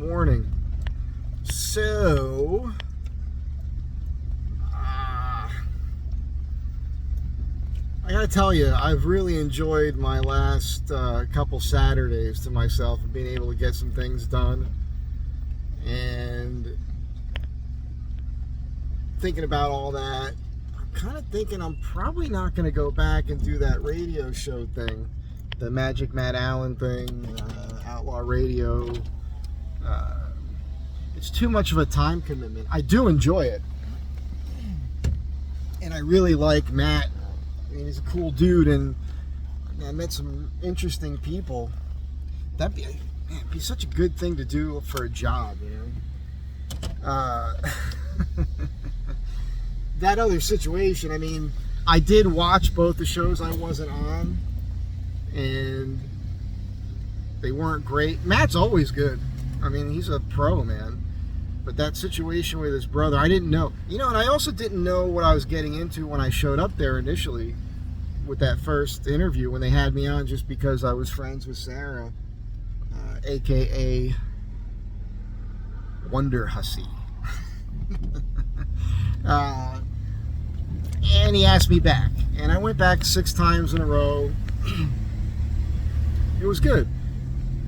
morning. So, I gotta tell you, I've really enjoyed my last couple Saturdays to myself and being able to get some things done. And thinking about all that, I'm kind of thinking I'm probably not going to go back and do that radio show thing, the Magic Matt Allen thing, Outlaw Radio. It's too much of a time commitment. I do enjoy it, and I really like Matt. I mean, he's a cool dude, and I met some interesting people. That'd be such a good thing to do for a job, you know. That other situation, I mean, I did watch both the shows I wasn't on, and they weren't great. Matt's always good. I mean, he's a pro, man. But that situation with his brother, I didn't know. You know, and I also didn't know what I was getting into when I showed up there initially with that first interview when they had me on, just because I was friends with Sarah, a.k.a. Wonder Hussy. And he asked me back, and I went back 6 times in a row. It was good,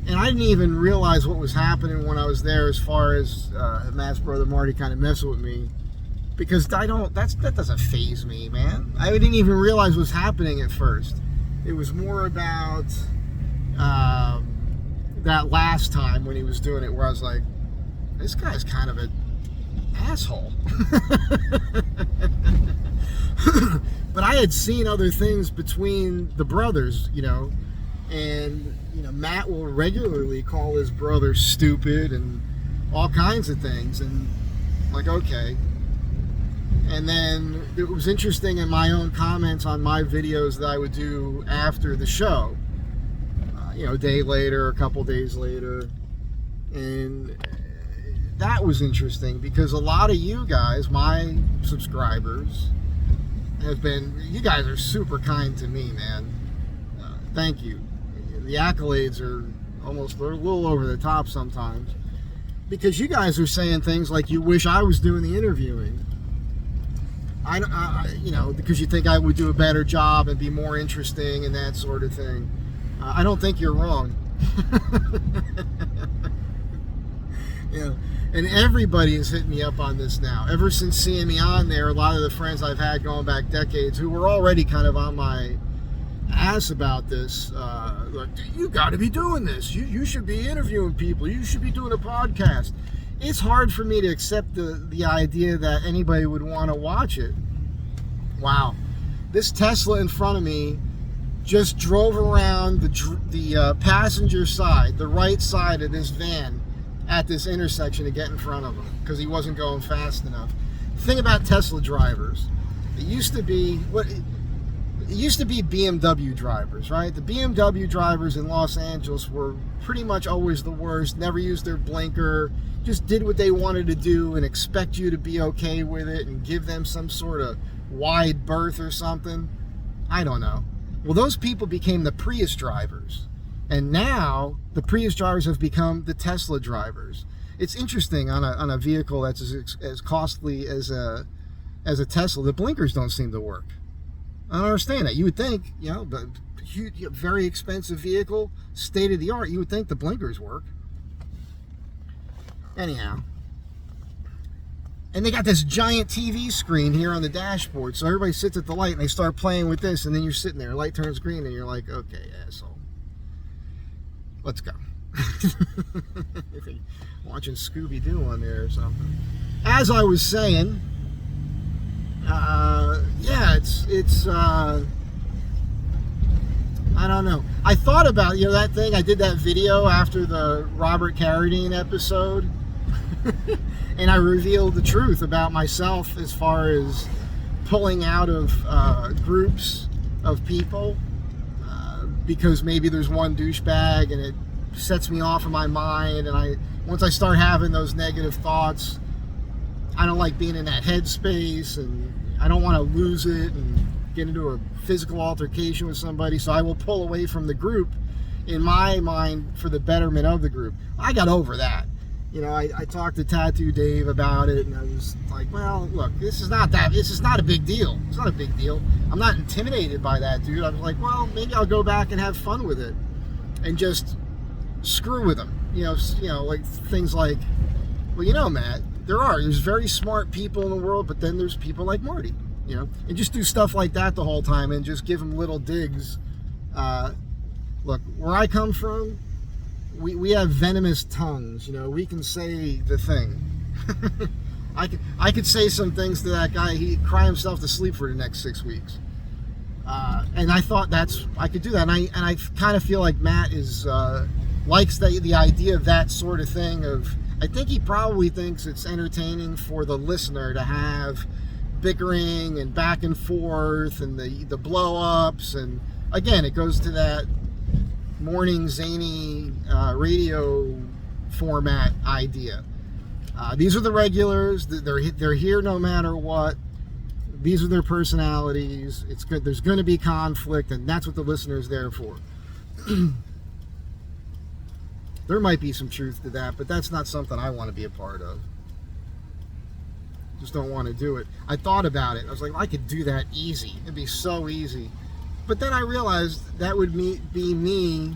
and I didn't even realize what was happening when I was there, as far as Matt's brother Marty kind of messing with me, because that doesn't faze me, man. I didn't even realize what was happening at first. It was more about that last time when he was doing it, where I was like, this guy's kind of an asshole. But I had seen other things between the brothers, you know, and you know, Matt will regularly call his brother stupid and all kinds of things, and like, okay. And then it was interesting in my own comments on my videos that I would do after the show, you know, a day later, a couple days later, and that was interesting because a lot of you guys, my subscribers, you guys are super kind to me, man. Thank you. The accolades are almost a little over the top sometimes, because you guys are saying things like you wish I was doing the interviewing. You know, because you think I would do a better job and be more interesting and that sort of thing. I don't think you're wrong. You know, and everybody is hitting me up on this now. Ever since seeing me on there, a lot of the friends I've had going back decades who were already kind of on my ass about this, like, you got to be doing this. You should be interviewing people. You should be doing a podcast. It's hard for me to accept the idea that anybody would want to watch it. Wow. This Tesla in front of me just drove around the passenger side, the right side of this van, at this intersection to get in front of him because he wasn't going fast enough. The thing about Tesla drivers, it used to be BMW drivers, right? The BMW drivers in Los Angeles were pretty much always the worst, never used their blinker, just did what they wanted to do and expect you to be okay with it and give them some sort of wide berth or something. I don't know. Well, those people became the Prius drivers. And now the Prius drivers have become the Tesla drivers. It's interesting, on a vehicle that's as costly as a Tesla, the blinkers don't seem to work. I don't understand that. You would think, you know, the huge, very expensive vehicle, state of the art, you would think the blinkers work. Anyhow. And they got this giant TV screen here on the dashboard, so everybody sits at the light and they start playing with this, and then you're sitting there, light turns green, and you're like, okay, asshole. Let's go. Watching Scooby-Doo on there or something. As I was saying, yeah, it's I don't know. I thought about, you know, that thing, I did that video after the Robert Carradine episode, and I revealed the truth about myself as far as pulling out of groups of people, because maybe there's one douchebag and it sets me off in my mind, and once I start having those negative thoughts, I don't like being in that headspace, and I don't want to lose it and get into a physical altercation with somebody, so I will pull away from the group in my mind for the betterment of the group. I got over that. I talked to Tattoo Dave about it, and I was like, well, look, this is not a big deal. It's not a big deal. I'm not intimidated by that, dude. I was like, well, maybe I'll go back and have fun with it and just screw with them. Like things like, well, Matt, there's very smart people in the world, but then there's people like Marty, and just do stuff like that the whole time and just give them little digs. Look, where I come from, we have venomous tongues. We can say the thing. I could say some things to that guy. He'd cry himself to sleep for the next 6 weeks. And I thought I could do that. And I kind of feel like Matt likes the idea of that sort of thing. I think he probably thinks it's entertaining for the listener to have bickering and back and forth and the blow-ups. And again, it goes to that morning zany radio format idea. These are the regulars. They're here no matter what. These are their personalities. It's good. There's going to be conflict, and that's what the listener is there for. There might be some truth to that, but that's not something I want to be a part of. Just don't want to do it. I thought about it. I was like, I could do that easy. It'd be so easy. But then I realized that would be me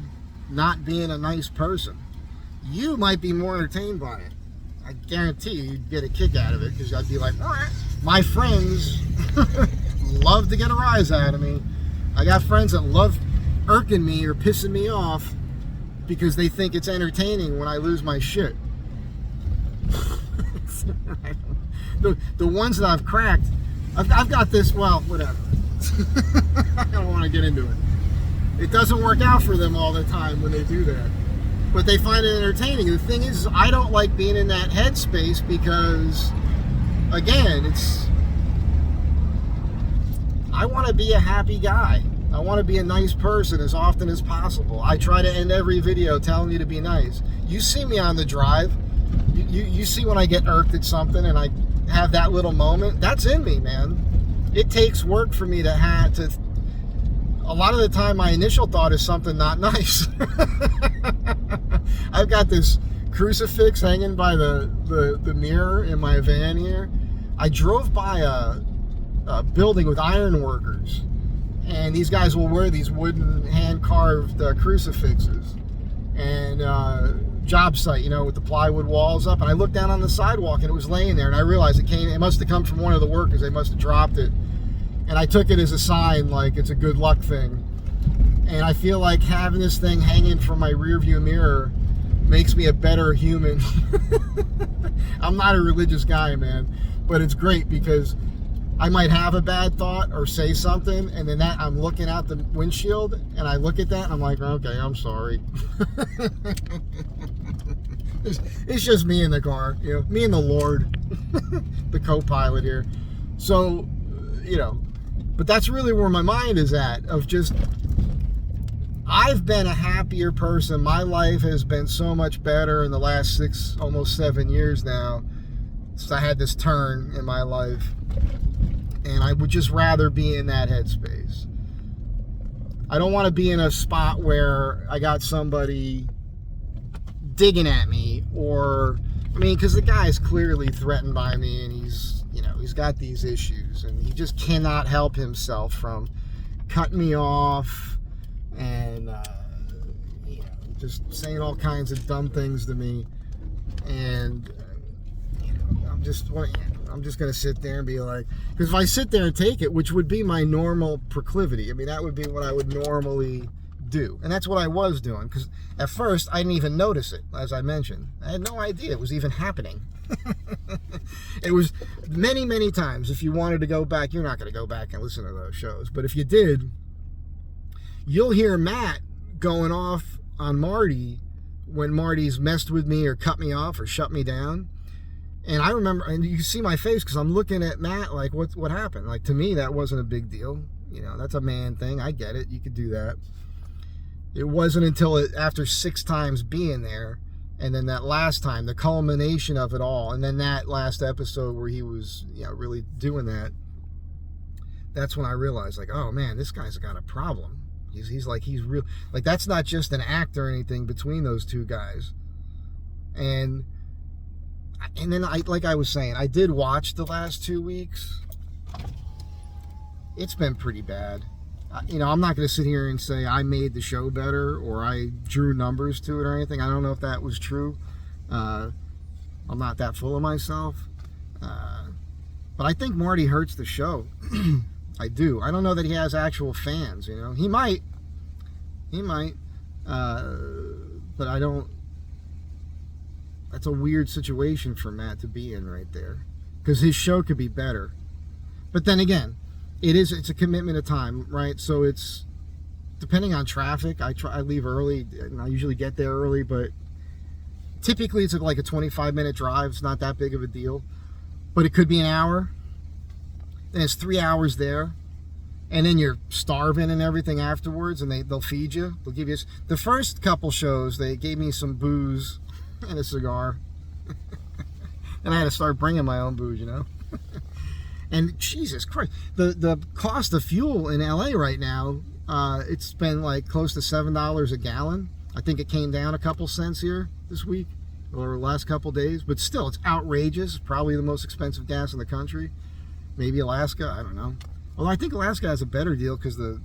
not being a nice person. You might be more entertained by it. I guarantee you'd get a kick out of it, because I'd be like, my friends love to get a rise out of me. I got friends that love irking me or pissing me off because they think it's entertaining when I lose my shit. The ones that I've cracked, I've got this, well, whatever. I don't want to get into it. It doesn't work out for them all the time when they do that. But they find it entertaining. The thing is, I don't like being in that headspace because, again, I want to be a happy guy. I want to be a nice person as often as possible. I try to end every video telling you to be nice. You see me on the drive. You see when I get irked at something and I have that little moment. That's in me, man. It takes work for me to a lot of the time my initial thought is something not nice. I've got this crucifix hanging by the mirror in my van here. I drove by a building with iron workers, and these guys will wear these wooden hand-carved crucifixes, and job site, with the plywood walls up, and I looked down on the sidewalk and it was laying there, and I realized it must have come from one of the workers. They must have dropped it, and I took it as a sign, like it's a good luck thing. And I feel like having this thing hanging from my rear view mirror makes me a better human. I'm not a religious guy, man, but it's great because I might have a bad thought or say something, and then I'm looking out the windshield and I look at that and I'm like, okay, I'm sorry. It's just me in the car, me and the Lord, the co-pilot here. So, but that's really where my mind is at, of just, I've been a happier person. My life has been so much better in the last 6, almost 7 years now. So I had this turn in my life, and I would just rather be in that headspace. I don't want to be in a spot where I got somebody digging at me, because the guy's clearly threatened by me, and he's got these issues, and he just cannot help himself from cutting me off and just saying all kinds of dumb things to me. And I'm just gonna sit there and be like, because if I sit there and take it, which would be my normal proclivity, that would be what I would normally do, and that's what I was doing, because at first I didn't even notice it. As I mentioned, I had no idea it was even happening. It was many times. If you wanted to go back, you're not going to go back and listen to those shows, but if you did, you'll hear Matt going off on Marty when Marty's messed with me or cut me off or shut me down. And I remember, and you can see my face because I'm looking at Matt like, what happened? Like, to me, that wasn't a big deal. That's a man thing. I get it. You could do that. It wasn't until after 6 times being there, and then that last time, the culmination of it all, and then that last episode where he was really doing that, that's when I realized, like, oh man, this guy's got a problem. He's real. Like, that's not just an act or anything between those two guys. And And then like I was saying, I did watch the last 2 weeks. It's been pretty bad. I'm not going to sit here and say I made the show better or I drew numbers to it or anything. I don't know if that was true. I'm not that full of myself. But I think Marty hurts the show. I do. I don't know that he has actual fans, He might. But I don't. That's a weird situation for Matt to be in right there. Because his show could be better. But then again, it's a commitment of time, right? So it's depending on traffic. I leave early, and I usually get there early, but typically it's like a 25-minute drive. It's not that big of a deal, but it could be an hour. Then it's 3 hours there, and then you're starving and everything afterwards, and they'll feed you. They'll give you the first couple shows. They gave me some booze and a cigar, and I had to start bringing my own booze, And Jesus Christ, the cost of fuel in LA right now, it's been like close to $7 a gallon. I think it came down a couple cents here this week or last couple days, but still, it's outrageous. Probably the most expensive gas in the country. Maybe Alaska, I don't know. Although I think Alaska has a better deal because the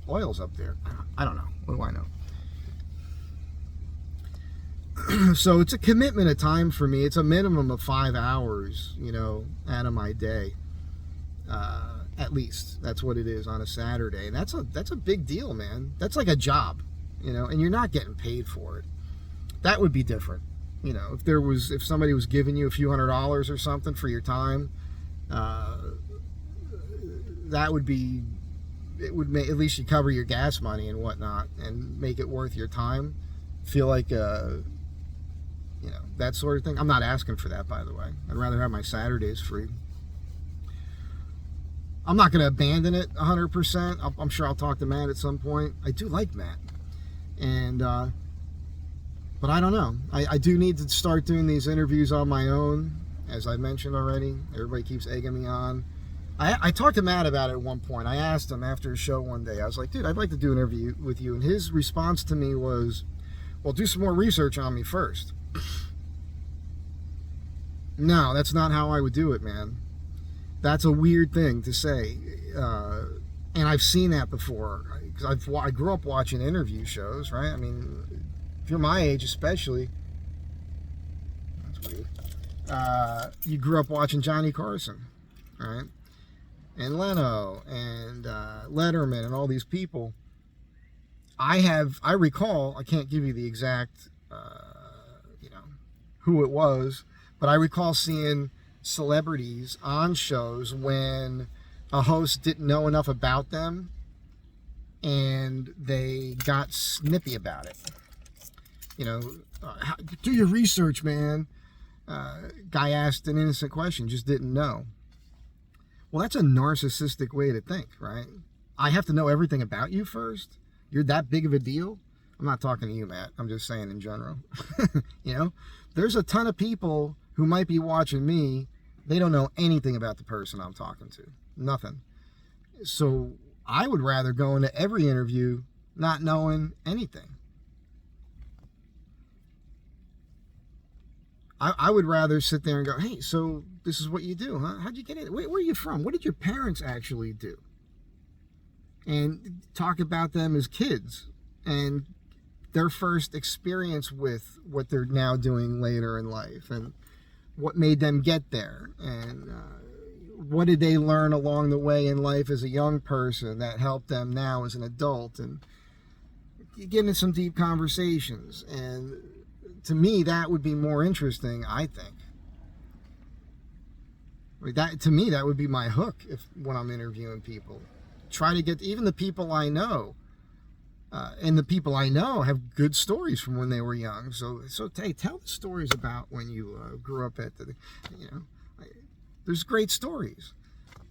oil's up there. I don't know. What do I know? So it's a commitment of time for me. It's a minimum of 5 hours, out of my day. At least that's what it is on a Saturday, and that's a big deal, man. That's like a job, and you're not getting paid for it. That would be different, if somebody was giving you a few $100s or something for your time, that would be, it would make, at least you cover your gas money and whatnot and make it worth your time. Feel like that sort of thing. I'm not asking for that, by the way. I'd rather have my Saturdays free. I'm not going to abandon it 100%. I'm sure I'll talk to Matt at some point. I do like Matt. And, but I don't know. I do need to start doing these interviews on my own, as I mentioned already. Everybody keeps egging me on. I talked to Matt about it at one point. I asked him after a show one day. I was like, dude, I'd like to do an interview with you. And his response to me was, well, do some more research on me first. No, that's not how I would do it, man. That's a weird thing to say, and I've seen that before. Because I grew up watching interview shows, right? I mean, if you're my age, especially, that's weird. You grew up watching Johnny Carson, right? And Leno and Letterman and all these people. I recall. I can't give you the exact, who it was, but I recall seeing celebrities on shows when a host didn't know enough about them and they got snippy about it. Do your research, man. Guy asked an innocent question, just didn't know. Well, that's a narcissistic way to think, right? I have to know everything about you first? You're that big of a deal? I'm not talking to you, Matt. I'm just saying in general. There's a ton of people who might be watching me. They don't know anything about the person I'm talking to. Nothing. So I would rather go into every interview not knowing anything. I would rather sit there and go, hey, so this is what you do, huh? How'd you get in? Where are you from? What did your parents actually do? And talk about them as kids and their first experience with what they're now doing later in life and what made them get there and what did they learn along the way in life as a young person that helped them now as an adult, and get into some deep conversations. And to me, that would be more interesting, I think. To me, that would be my hook when I'm interviewing people. Try to get even the people I know. And the people I know have good stories from when they were young. So hey, tell the stories about when you grew up at there's great stories.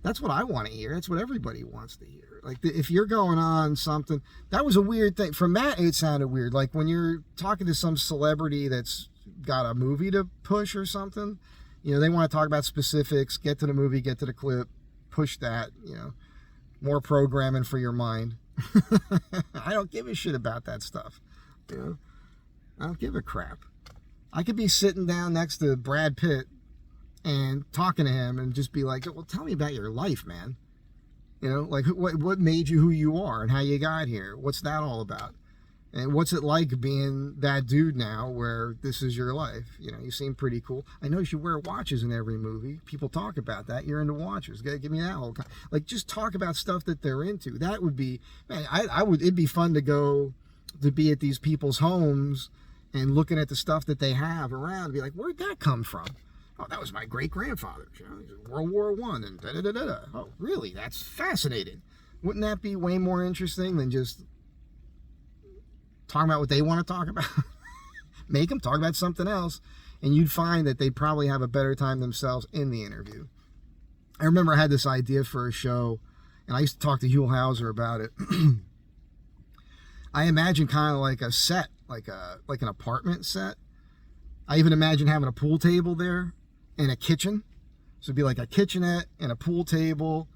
That's what I want to hear. That's what everybody wants to hear. Like if you're going on something, that was a weird thing. For Matt, it sounded weird. Like when you're talking to some celebrity that's got a movie to push or something, they want to talk about specifics, get to the movie, get to the clip, push that, more programming for your mind. I don't give a shit about that stuff. I don't give a crap. I could be sitting down next to Brad Pitt and talking to him and just be like, well, tell me about your life, man. You know, like what made you who you are and how you got here? What's that all about? And what's it like being that dude now where this is your life? You know, you seem pretty cool. I notice you wear watches in every movie. People talk about that. You're into watches. Give me that whole, like, just talk about stuff that they're into. That would be, man, it'd be fun to go to be at these people's homes and looking at the stuff that they have around and be like, where'd that come from? Oh, that was my great grandfather. You know, World War I and da da da da. Oh, really? That's fascinating. Wouldn't that be way more interesting than just talking about what they want to talk about? Make them talk about something else, and you'd find that they'd probably have a better time themselves in the interview. I remember I had this idea for a show, and I used to talk to Hugh Hauser about it. I imagine kind of like a set, like an apartment set. I even imagine having a pool table there and a kitchen. So it'd be like a kitchenette and a pool table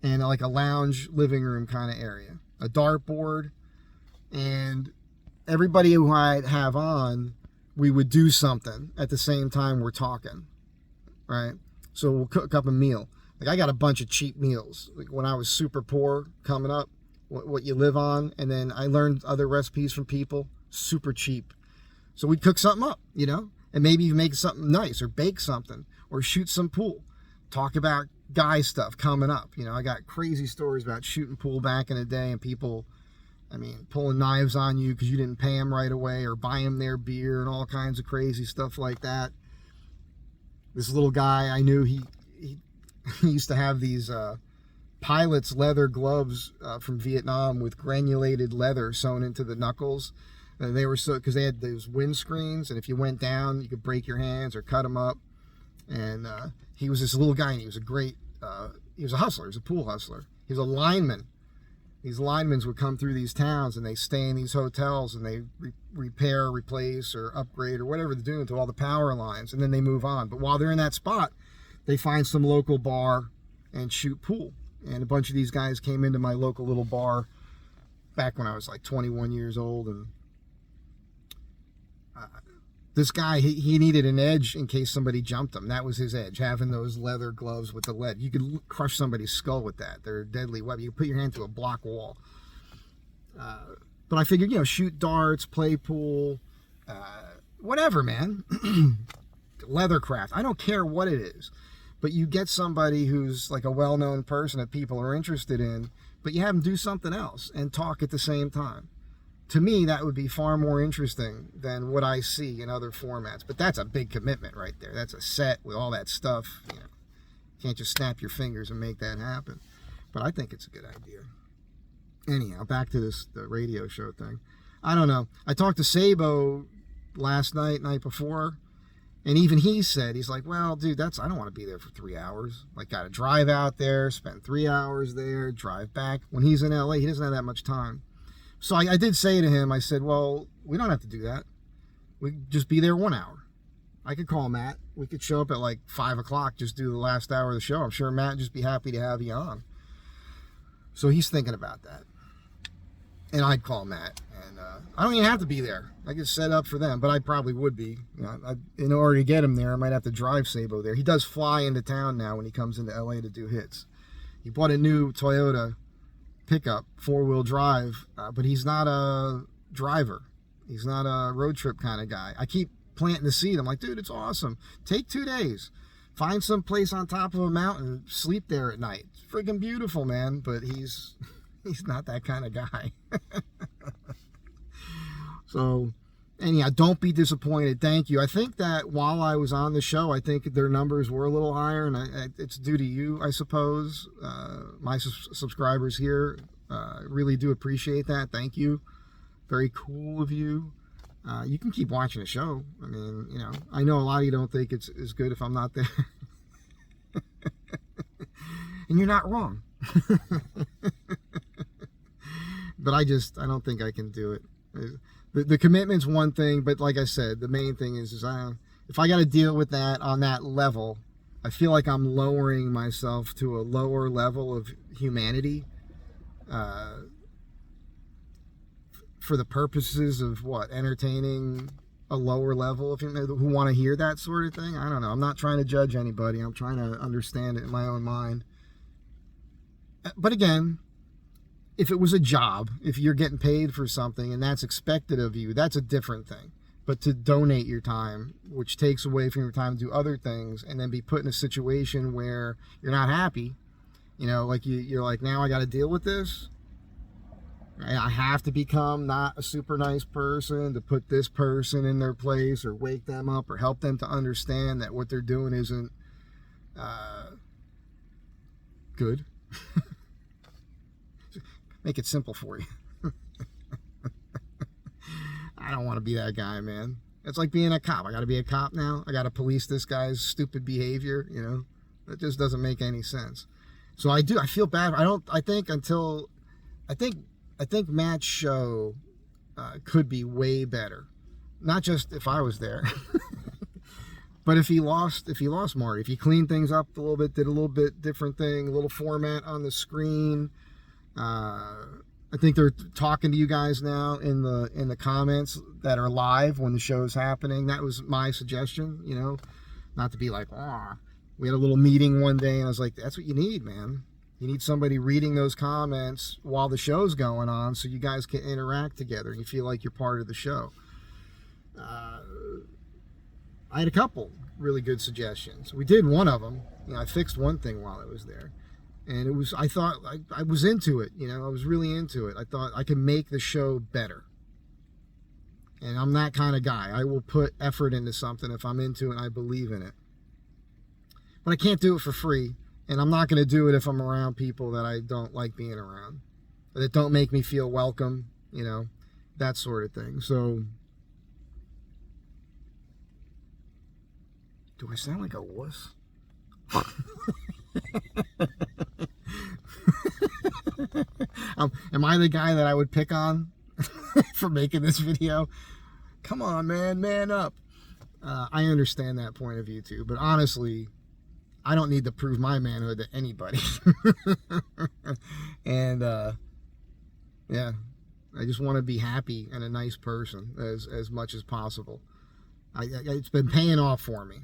and like a lounge living room kind of area. A dartboard, and everybody who I'd have on, we would do something at the same time we're talking, right? So we'll cook up a meal. Like, I got a bunch of cheap meals. Like when I was super poor coming up, what you live on, and then I learned other recipes from people, super cheap. So we'd cook something up, you know, and maybe even make something nice or bake something or shoot some pool. Talk about guy stuff coming up. You know, I got crazy stories about shooting pool back in the day and people, I mean, pulling knives on you because you didn't pay them right away or buy them their beer and all kinds of crazy stuff like that. This little guy I knew, he used to have these pilot's leather gloves from Vietnam with granulated leather sewn into the knuckles. And they were so, because they had those windscreens, and if you went down, you could break your hands or cut them up. And he was this little guy, and he was a great, he was a hustler, he was a pool hustler. He was a lineman. These linemen would come through these towns, and they stay in these hotels, and they repair, replace, or upgrade, or whatever they're doing to all the power lines, and then they move on. But while they're in that spot, they find some local bar and shoot pool. And a bunch of these guys came into my local little bar back when I was like 21 years old, and this guy, he needed an edge in case somebody jumped him. That was his edge, having those leather gloves with the lead. You could crush somebody's skull with that. They're a deadly weapon. You could put your hand to a block wall. But I figured, you know, shoot darts, play pool, whatever, man. Leathercraft. I don't care what it is. But you get somebody who's like a well-known person that people are interested in, but you have them do something else and talk at the same time. To me, that would be far more interesting than what I see in other formats. But that's a big commitment right there. That's a set with all that stuff. You know, you can't just snap your fingers and make that happen. But I think it's a good idea. Anyhow, back to the radio show thing. I don't know. I talked to Sabo last night before, and even he said, he's like, well, dude, I don't want to be there for 3 hours. Like, got to drive out there, spend 3 hours there, drive back. When he's in LA, he doesn't have that much time. So I did say to him, I said, well, we don't have to do that. We could just be there 1 hour. I could call Matt. We could show up at like 5 o'clock, just do the last hour of the show. I'm sure Matt would just be happy to have you on. So he's thinking about that. And I'd call Matt. And I don't even have to be there. I could set up for them, but I probably would be. You know, in order to get him there, I might have to drive Sabo there. He does fly into town now when he comes into LA to do hits. He bought a new Toyota pickup, 4-wheel drive, but he's not a driver. He's not a road trip kind of guy. I keep planting the seed. I'm like, dude, it's awesome. Take 2 days. Find some place on top of a mountain. Sleep there at night. It's freaking beautiful, man. But he's not that kind of guy. So, anyhow, don't be disappointed. Thank you. I think that while I was on the show, I think their numbers were a little higher, and it's due to you, I suppose. My subscribers here really do appreciate that. Thank you. Very cool of you. You can keep watching the show. I mean, you know, I know a lot of you don't think it's as good if I'm not there. And you're not wrong. But I don't think I can do it. The commitment's one thing, but like I said, the main thing is if I got to deal with that on that level, I feel like I'm lowering myself to a lower level of humanity for the purposes of what? Entertaining a lower level of who want to hear that sort of thing. I don't know. I'm not trying to judge anybody. I'm trying to understand it in my own mind. But again, if it was a job, if you're getting paid for something and that's expected of you, that's a different thing. But to donate your time, which takes away from your time to do other things, and then be put in a situation where you're not happy, like you're like, now I got to deal with this. I have to become not a super nice person to put this person in their place or wake them up or help them to understand that what they're doing isn't good. Make it simple for you. I don't want to be that guy, man. It's like being a cop. I got to be a cop now. I got to police this guy's stupid behavior. That just doesn't make any sense. So I feel bad. I think Matt's show could be way better. Not just if I was there, but if he lost Marty, if he cleaned things up a little bit, did a little bit different thing, a little format on the screen. I think they're talking to you guys now in the comments that are live when the show's happening. That was my suggestion, not to be like, we had a little meeting one day and I was like, that's what you need, man. You need somebody reading those comments while the show's going on so you guys can interact together and you feel like you're part of the show. I had a couple really good suggestions. We did one of them. I fixed one thing while I was there. And I thought I was into it, I was really into it. I thought I could make the show better. And I'm that kind of guy. I will put effort into something if I'm into it and I believe in it. But I can't do it for free. And I'm not going to do it if I'm around people that I don't like being around. That don't make me feel welcome, that sort of thing. So, do I sound like a wuss? Am I the guy that I would pick on for making this video? Come on, man up. I understand that point of view too, but honestly, I don't need to prove my manhood to anybody. And yeah, I just want to be happy and a nice person as much as possible. It's been paying off for me.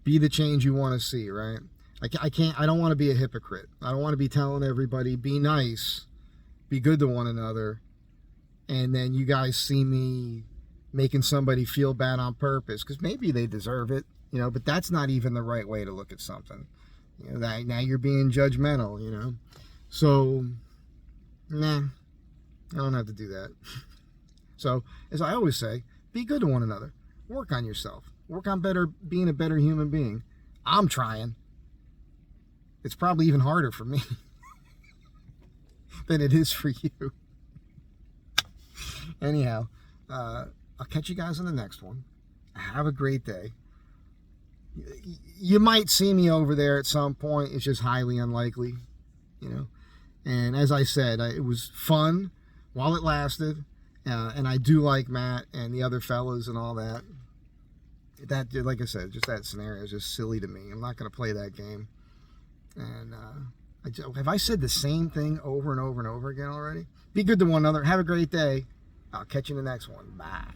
Be the change you want to see, right? I don't want to be a hypocrite. I don't want to be telling everybody, be nice, be good to one another, and then you guys see me making somebody feel bad on purpose, because maybe they deserve it, but that's not even the right way to look at something. That now you're being judgmental, So, nah, I don't have to do that. So, as I always say, be good to one another. Work on yourself. Work on being a better human being. I'm trying. It's probably even harder for me than it is for you. Anyhow, I'll catch you guys in the next one. Have a great day. You might see me over there at some point. It's just highly unlikely, And as I said, it was fun while it lasted. And I do like Matt and the other fellas and all that. That, like I said, just that scenario is just silly to me. I'm not going to play that game. And have I said the same thing over and over and over again already? Be good to one another. Have a great day. I'll catch you in the next one. Bye.